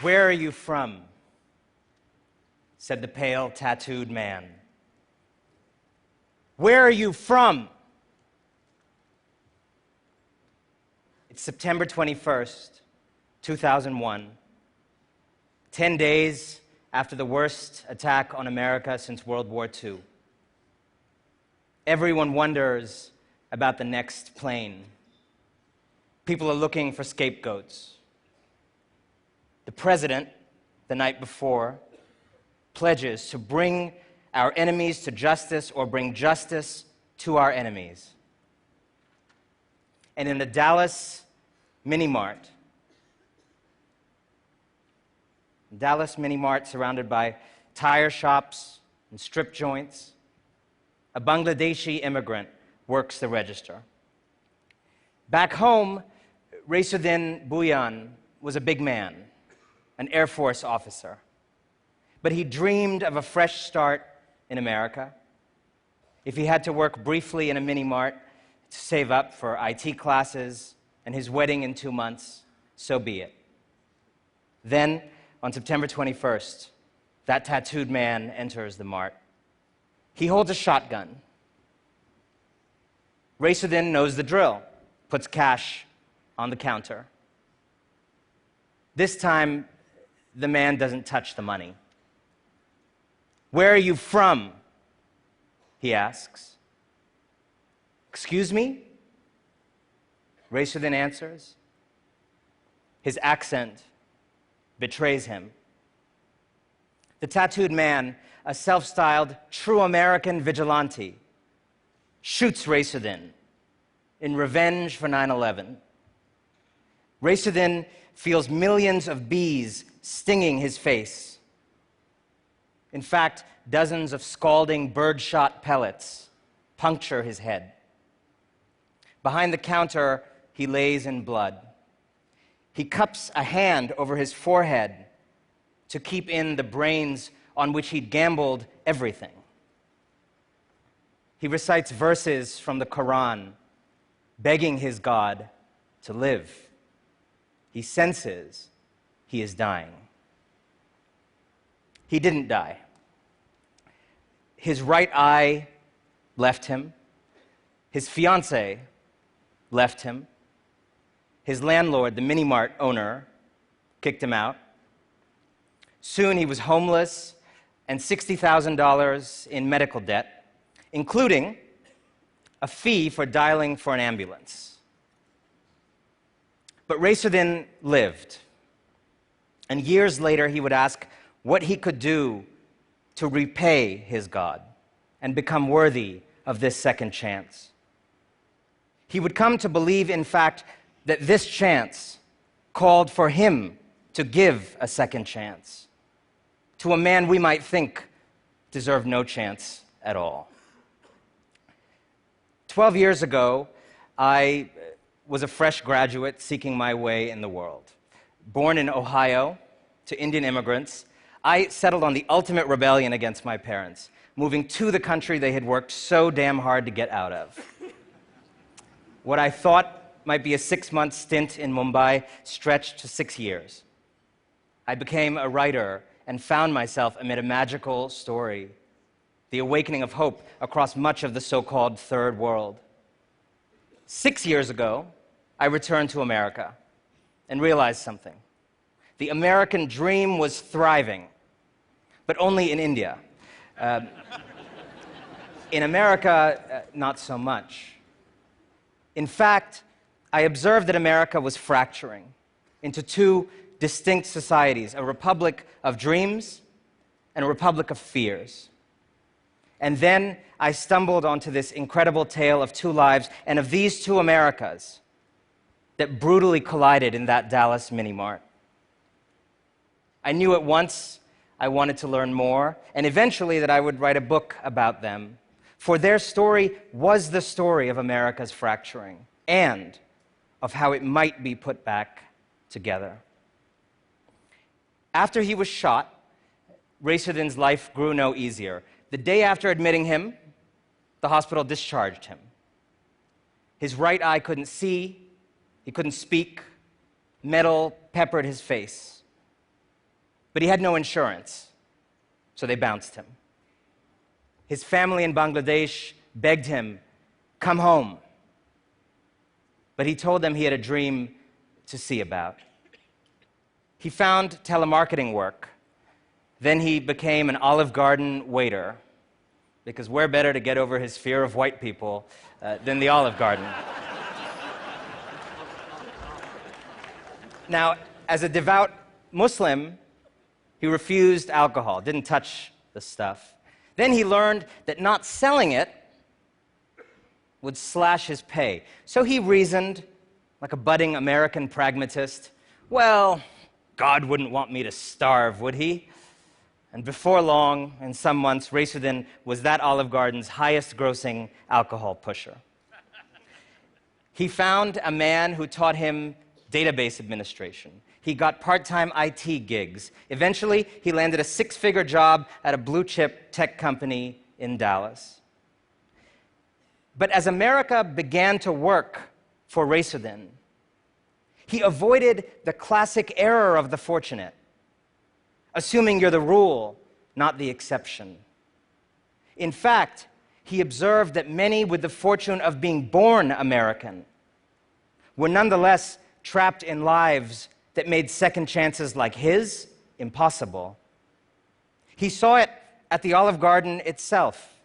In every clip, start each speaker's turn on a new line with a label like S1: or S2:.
S1: "Where are you from?" said the pale, tattooed man. "Where are you from?" It's September 21st, 2001, 10 days after the worst attack on America since World War II. Everyone wonders about the next plane. People are looking for scapegoats. The president, the night before, pledges to bring our enemies to justice or bring justice to our enemies. And in the Dallas mini-mart, surrounded by tire shops and strip joints, a Bangladeshi immigrant works the register. Back home, Raisuddin Bhuyan was a big man, an Air Force officer. But he dreamed of a fresh start in America. If he had to work briefly in a mini-mart to save up for IT classes and his wedding in 2 months, so be it. Then, on September 21st, that tattooed man enters the mart. He holds a shotgun. Raisuddin knows the drill, puts cash on the counter. This time, the man doesn't touch the money. "Where are you from?" he asks. "Excuse me?" Raisuddin answers. His accent betrays him. The tattooed man, a self-styled true American vigilante, shoots Raisuddin in revenge for 9/11. Raisuddin feels millions of bees stinging his face. In fact, dozens of scalding birdshot pellets puncture his head. Behind the counter, he lays in blood. He cups a hand over his forehead to keep in the brains on which he'd gambled everything. He recites verses from the Quran, begging his God to live. He senses he is dying. He didn't die. His right eye left him. His fiancée left him. His landlord, the mini-mart owner, kicked him out. Soon he was homeless and $60,000 in medical debt, including a fee for dialing for an ambulance. But Raisuddin lived. And years later, he would ask what he could do to repay his God and become worthy of this second chance. He would come to believe, in fact, that this chance called for him to give a second chance to a man we might think deserved no chance at all. 12 years ago, I was a fresh graduate seeking my way in the world. Born in Ohio to Indian immigrants, I settled on the ultimate rebellion against my parents, moving to the country they had worked so damn hard to get out of. What I thought might be a 6-month stint in Mumbai stretched to 6 years. I became a writer and found myself amid a magical story, the awakening of hope across much of the so-called third world. 6 years ago, I returned to America and realized something. The American dream was thriving, but only in India. In America, not so much. In fact, I observed that America was fracturing into two distinct societies, a republic of dreams and a republic of fears. And then I stumbled onto this incredible tale of two lives and of these two Americas that brutally collided in that Dallas mini-mart. I knew at once I wanted to learn more, and eventually that I would write a book about them, for their story was the story of America's fracturing and of how it might be put back together. After he was shot, Raisuddin's life grew no easier. The day after admitting him, the hospital discharged him. His right eye couldn't see, he couldn't speak, metal peppered his face. But he had no insurance, so they bounced him. His family in Bangladesh begged him, "Come home." But he told them he had a dream to see about. He found telemarketing work. Then he became an Olive Garden waiter, because where better to get over his fear of white people than the Olive Garden? Now, as a devout Muslim, he refused alcohol, didn't touch the stuff. Then he learned that not selling it would slash his pay. So he reasoned, like a budding American pragmatist, well, God wouldn't want me to starve, would he? And before long, in some months, Raisuddin was that Olive Garden's highest-grossing alcohol pusher. He found a man who taught him database administration. He got part-time IT gigs. Eventually, he landed a six-figure job at a blue-chip tech company in Dallas. But as America began to work for Raisuddin, he avoided the classic error of the fortunate, assuming you're the rule, not the exception. In fact, he observed that many with the fortune of being born American were nonetheless trapped in lives that made second chances like his impossible. He saw it at the Olive Garden itself,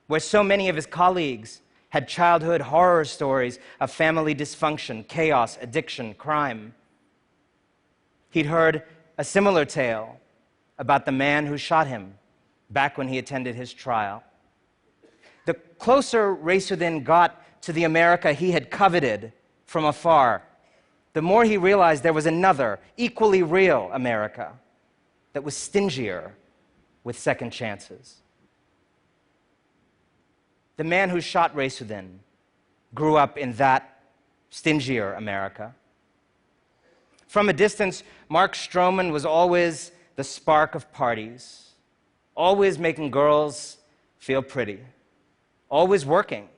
S1: where so many of his colleagues had childhood horror stories of family dysfunction, chaos, addiction, crime. He'd heard a similar tale about the man who shot him back when he attended his trial. The closer Raisuddin got to the America he had coveted from afar, the more he realized there was another, equally real America that was stingier with second chances. The man who shot Raisuddin grew up in that stingier America. From a distance, Mark Stroman was always the spark of parties, always making girls feel pretty, always working,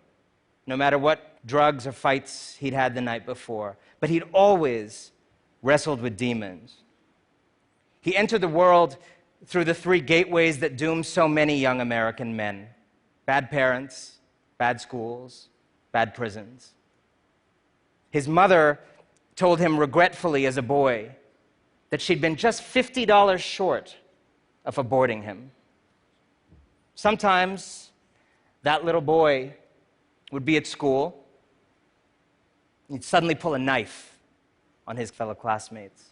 S1: no matter what drugs or fights he'd had the night before. But he'd always wrestled with demons. He entered the world through the three gateways that doom so many young American men: bad parents, bad schools, bad prisons. His mother told him regretfully as a boy that she'd been just $50 short of aborting him. Sometimes that little boy would be at school, he'd suddenly pull a knife on his fellow classmates.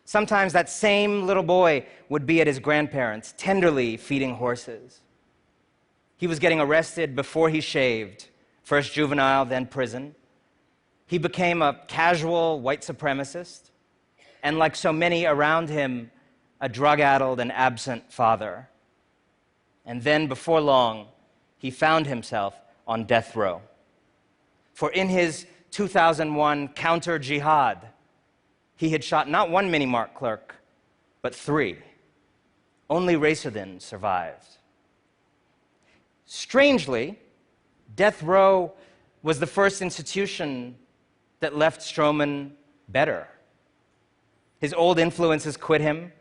S1: Sometimes that same little boy would be at his grandparents', tenderly feeding horses. He was getting arrested before he shaved, first juvenile, then prison. He became a casual white supremacist, and like so many around him, a drug-addled and absent father. And then, before long, he found himself on death row. For in his 2001 counter-jihad, he had shot not one mini-mart clerk, but three. Only Raisuddin survived. Strangely, death row was the first institution that left Stroman better. His old influences quit him.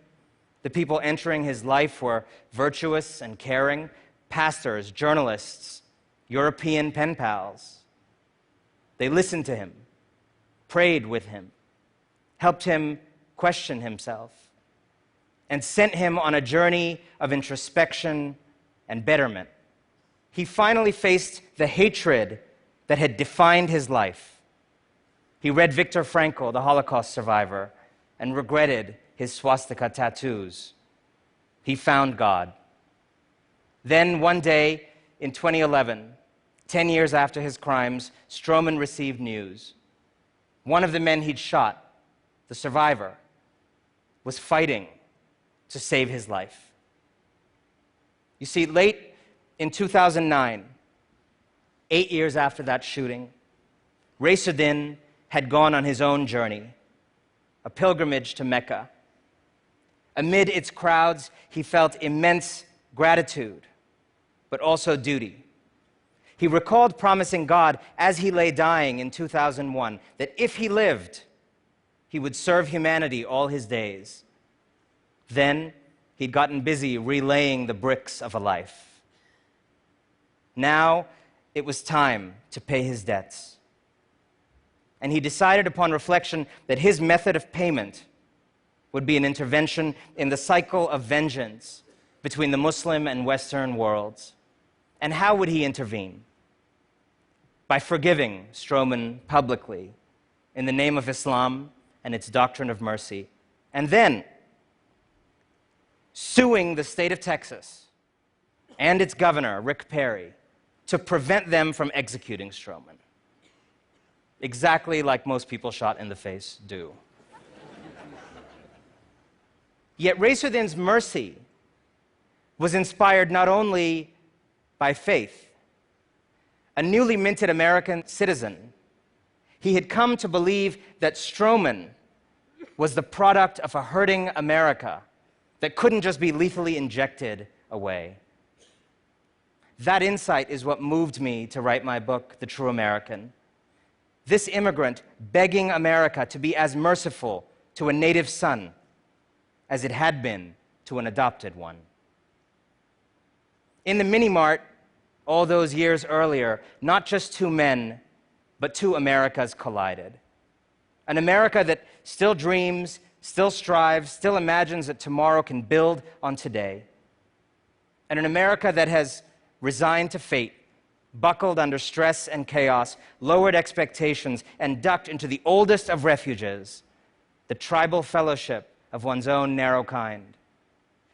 S1: The people entering his life were virtuous and caring: pastors, journalists, European pen pals. They listened to him, prayed with him, helped him question himself, and sent him on a journey of introspection and betterment. He finally faced the hatred that had defined his life. He read Viktor Frankl, the Holocaust survivor, and regretted his swastika tattoos. He found God. Then one day in 2011, 10 years after his crimes, Stroman received news. One of the men he'd shot, the survivor, was fighting to save his life. You see, late in 2009, 8 years after that shooting, Raisuddin had gone on his own journey, a pilgrimage to Mecca. Amid its crowds, he felt immense gratitude, but also duty. He recalled promising God as he lay dying in 2001 that if he lived, he would serve humanity all his days, Then he'd gotten busy relaying the bricks of a life. Now it was time to pay his debts. And he decided upon reflection that his method of payment would be an intervention in the cycle of vengeance between the Muslim and Western worlds. And how would he intervene? By forgiving Stroman publicly in the name of Islam and its doctrine of mercy, and then suing the state of Texas and its governor, Rick Perry, to prevent them from executing Stroman. Exactly like most people shot in the face do. Yet Raisuddin's mercy was inspired not only by faith. A newly minted American citizen, he had come to believe that Stroman was the product of a hurting America that couldn't just be lethally injected away. That insight is what moved me to write my book, The True American. This immigrant begging America to be as merciful to a native son as it had been to an adopted one. In the mini-mart, all those years earlier, not just two men, but two Americas collided. An America that still dreams, still strives, still imagines that tomorrow can build on today. And an America that has resigned to fate, buckled under stress and chaos, lowered expectations, and ducked into the oldest of refuges, the tribal fellowship of one's own narrow kind.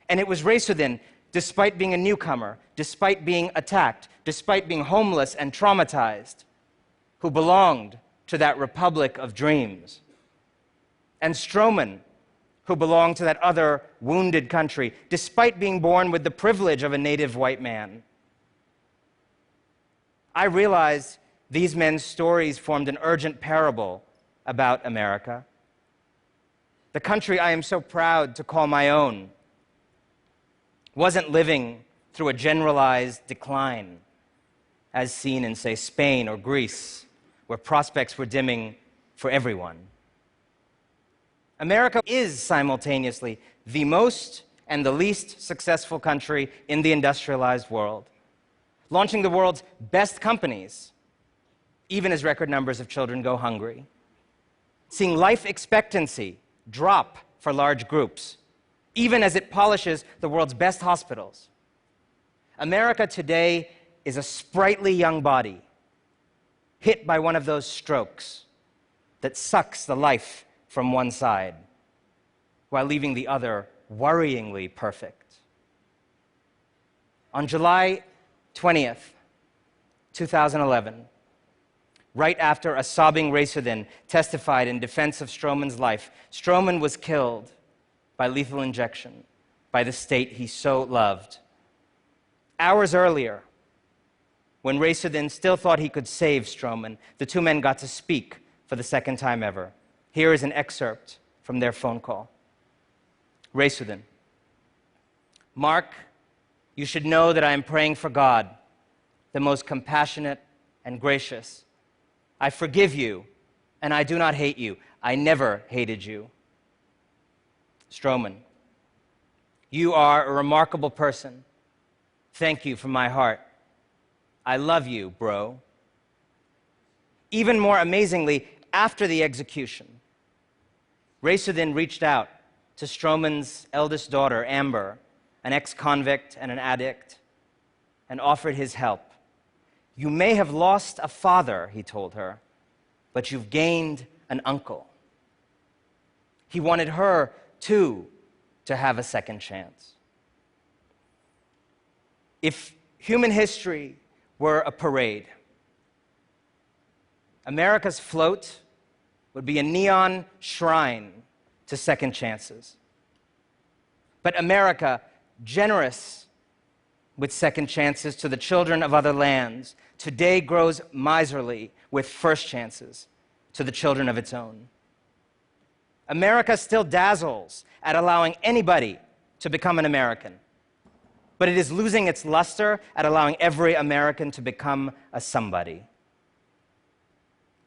S1: And it was Raisuddin, despite being a newcomer, despite being attacked, despite being homeless and traumatized, who belonged to that republic of dreams. And Stroman, who belonged to that other wounded country, despite being born with the privilege of a native white man. I realized these men's stories formed an urgent parable about America. The country I am so proud to call my own wasn't living through a generalized decline, as seen in, say, Spain or Greece, where prospects were dimming for everyone. America is simultaneously the most and the least successful country in the industrialized world, launching the world's best companies, even as record numbers of children go hungry, seeing life expectancy drop for large groups, even as it polishes the world's best hospitals. America today is a sprightly young body hit by one of those strokes that sucks the life from one side while leaving the other worryingly perfect. On July 20th, 2011, right after a sobbing Raisuddin testified in defense of Stroman's life, Stroman was killed by lethal injection by the state he so loved. Hours earlier, when Raisuddin still thought he could save Stroman, the two men got to speak for the second time ever. Here is an excerpt from their phone call. Raisuddin: Mark, you should know that I am praying for God, the most compassionate and gracious. I forgive you, and I do not hate you. I never hated you. Stroman: you are a remarkable person. Thank you from my heart. I love you, bro. Even more amazingly, after the execution, Raisuddin reached out to Stroman's eldest daughter, Amber, an ex-convict and an addict, and offered his help. You may have lost a father, he told her, but you've gained an uncle. He wanted her, too, to have a second chance. If human history were a parade, America's float would be a neon shrine to second chances. But America, generous with second chances to the children of other lands, today grows miserly with first chances to the children of its own. America still dazzles at allowing anybody to become an American, but it is losing its luster at allowing every American to become a somebody.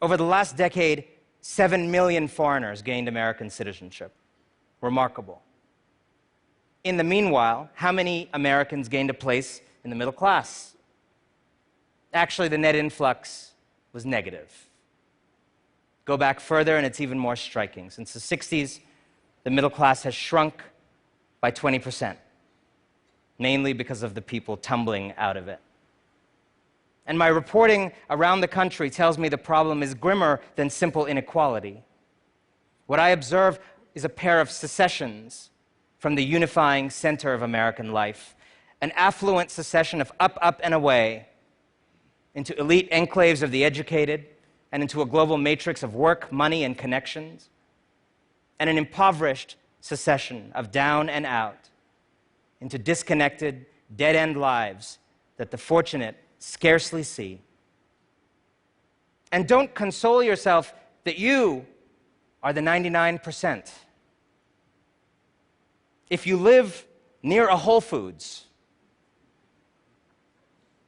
S1: Over the last decade, 7 million foreigners gained American citizenship. Remarkable. In the meanwhile, how many Americans gained a place in the middle class? Actually, the net influx was negative. Go back further, and it's even more striking. Since the 60s, the middle class has shrunk by 20%, mainly because of the people tumbling out of it. And my reporting around the country tells me the problem is grimmer than simple inequality. What I observe is a pair of secessions from the unifying center of American life, an affluent secession of up, up, and away into elite enclaves of the educated and into a global matrix of work, money, and connections, and an impoverished secession of down and out into disconnected, dead-end lives that the fortunate scarcely see. And don't console yourself that you are the 99%. If you live near a Whole Foods,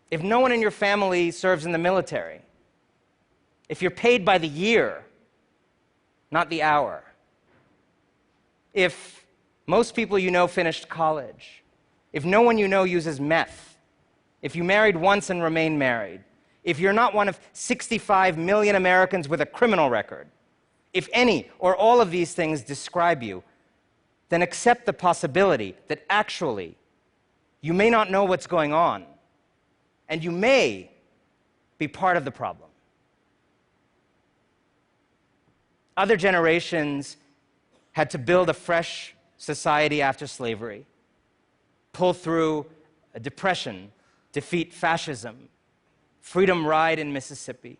S1: if no one in your family serves in the military, if you're paid by the year, not the hour, if most people you know finished college, if no one you know uses meth, if you married once and remain married, if you're not one of 65 million Americans with a criminal record, if any or all of these things describe you, then accept the possibility that actually you may not know what's going on, and you may be part of the problem. Other generations had to build a fresh society after slavery, pull through a depression, defeat fascism, freedom ride in Mississippi.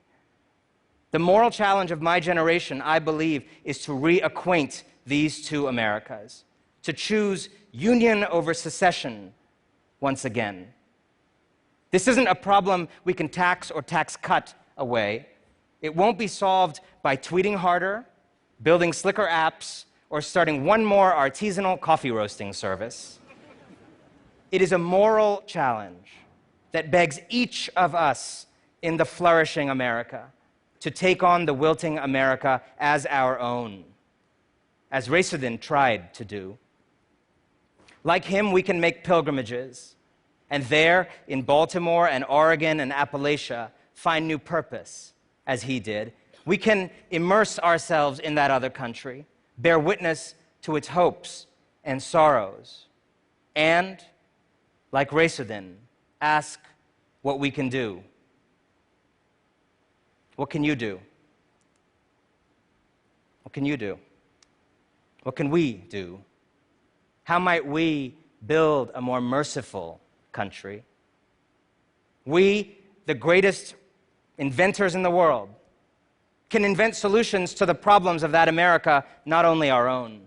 S1: The moral challenge of my generation, I believe, is to reacquaint these two Americas, to choose union over secession once again. This isn't a problem we can tax or tax cut away. It won't be solved by tweeting harder, building slicker apps, or starting one more artisanal coffee roasting service. It is a moral challenge that begs each of us in the flourishing America to take on the wilting America as our own, as Racerdin tried to do. Like him, we can make pilgrimages, and there, in Baltimore and Oregon and Appalachia, find new purpose, as he did. We can immerse ourselves in that other country, bear witness to its hopes and sorrows, and, like Racerdin, ask what we can do. What can you do? What can you do? What can we do? How might we build a more merciful country? We, the greatest inventors in the world, can invent solutions to the problems of that America, not only our own.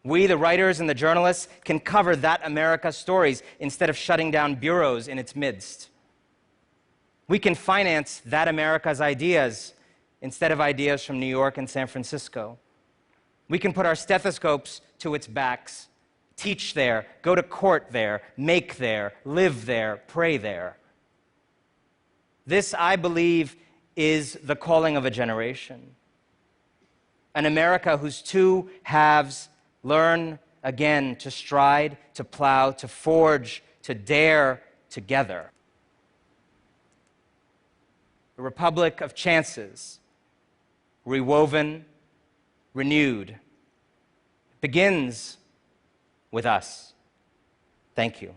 S1: We, the writers and the journalists, can cover that America's stories instead of shutting down bureaus in its midst. We can finance that America's ideas instead of ideas from New York and San Francisco. We can put our stethoscopes to its backs, teach there, go to court there, make there, live there, pray there. This, I believe, is the calling of a generation. An America whose two halves learn again to stride, to plow, to forge, to dare together. A republic of chances, rewoven, renewed, begins with us. Thank you.